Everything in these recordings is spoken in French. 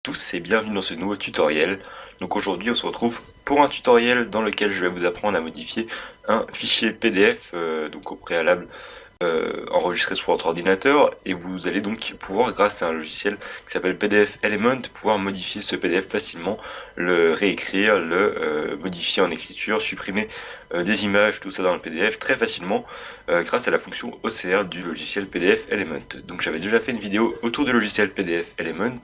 Tous et bienvenue dans ce nouveau tutoriel. Donc aujourd'hui on se retrouve pour un tutoriel dans lequel je vais vous apprendre à modifier un fichier PDF donc au préalable enregistré sur votre ordinateur, et vous allez donc pouvoir, grâce à un logiciel qui s'appelle PDF Element, pouvoir modifier ce PDF facilement, le réécrire, le modifier en écriture, supprimer des images, tout ça dans le PDF très facilement grâce à la fonction OCR du logiciel PDF Element. Donc j'avais déjà fait une vidéo autour du logiciel PDF Element,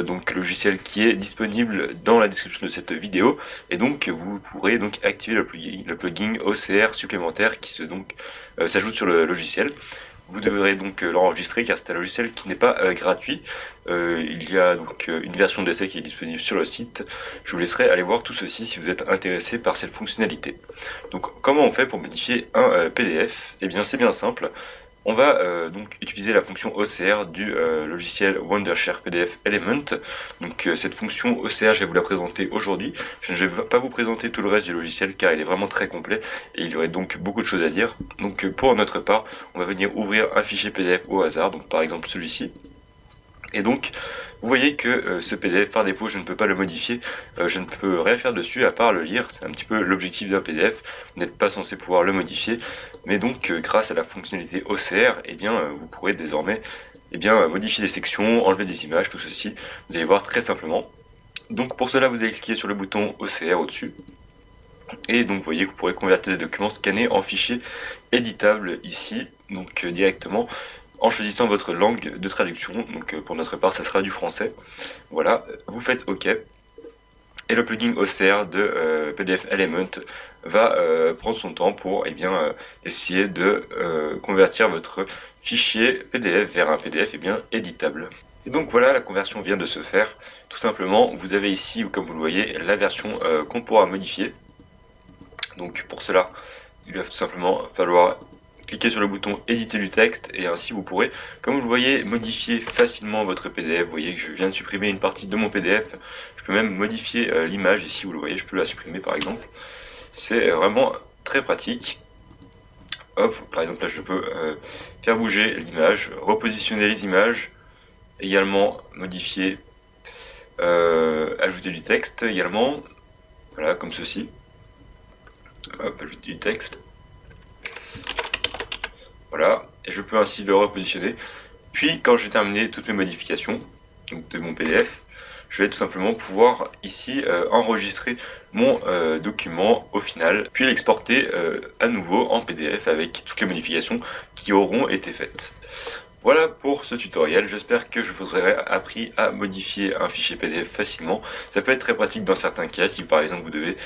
donc logiciel qui est disponible dans la description de cette vidéo, et donc vous pourrez donc activer le plugin OCR supplémentaire qui s'ajoute sur le logiciel. Vous devrez donc l'enregistrer car c'est un logiciel qui n'est pas gratuit. Il y a donc une version d'essai qui est disponible sur le site. Je vous laisserai aller voir tout ceci si vous êtes intéressé par cette fonctionnalité. Donc comment on fait pour modifier un PDF? Eh bien c'est bien simple. On va donc utiliser la fonction OCR du logiciel Wondershare PDF Element. Donc cette fonction OCR, je vais vous la présenter aujourd'hui. Je ne vais pas vous présenter tout le reste du logiciel car il est vraiment très complet et il y aurait donc beaucoup de choses à dire. Donc pour notre part, on va venir ouvrir un fichier PDF au hasard, donc par exemple celui-ci. Et donc, vous voyez que ce PDF, par défaut, je ne peux pas le modifier, je ne peux rien faire dessus à part le lire. C'est un petit peu l'objectif d'un PDF, vous n'êtes pas censé pouvoir le modifier, mais donc grâce à la fonctionnalité OCR, vous pourrez désormais modifier des sections, enlever des images, tout ceci, vous allez voir très simplement. Donc pour cela, vous allez cliquer sur le bouton OCR au-dessus, et donc vous voyez que vous pourrez convertir les documents scannés en fichiers éditables ici, donc directement, en choisissant votre langue de traduction. Donc pour notre part ça sera du français. Voilà, vous faites OK, et le plugin OCR de PDF Element va prendre son temps pour essayer de convertir votre fichier PDF vers un PDF éditable. Et donc voilà, la conversion vient de se faire. Tout simplement, vous avez ici, comme vous le voyez, la version qu'on pourra modifier. Donc pour cela, il va tout simplement falloir cliquez sur le bouton éditer du texte, et ainsi vous pourrez, comme vous le voyez, modifier facilement votre PDF. Vous voyez que je viens de supprimer une partie de mon PDF. Je peux même modifier l'image ici, vous le voyez, je peux la supprimer par exemple. C'est vraiment très pratique. Hop, par exemple là je peux faire bouger l'image, repositionner les images, également modifier, ajouter du texte également, voilà, comme ceci. Hop, ajouter du texte. Voilà, et je peux ainsi le repositionner. Puis quand j'ai terminé toutes mes modifications donc de mon PDF, je vais tout simplement pouvoir ici enregistrer mon document au final, puis l'exporter à nouveau en PDF avec toutes les modifications qui auront été faites. Voilà pour ce tutoriel, j'espère que je vous aurai appris à modifier un fichier PDF facilement. Ça peut être très pratique dans certains cas, si par exemple vous devez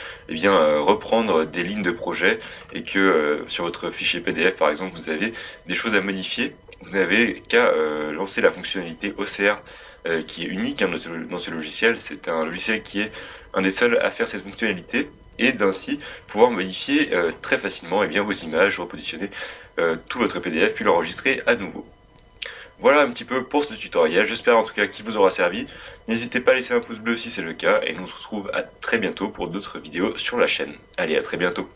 reprendre des lignes de projet et que sur votre fichier PDF par exemple vous avez des choses à modifier. Vous n'avez qu'à lancer la fonctionnalité OCR qui est unique dans ce logiciel. C'est un logiciel qui est un des seuls à faire cette fonctionnalité, et d'ainsi pouvoir modifier très facilement vos images, repositionner tout votre PDF puis l'enregistrer à nouveau. Voilà un petit peu pour ce tutoriel, j'espère en tout cas qu'il vous aura servi. N'hésitez pas à laisser un pouce bleu si c'est le cas, et nous on se retrouve à très bientôt pour d'autres vidéos sur la chaîne. Allez, à très bientôt.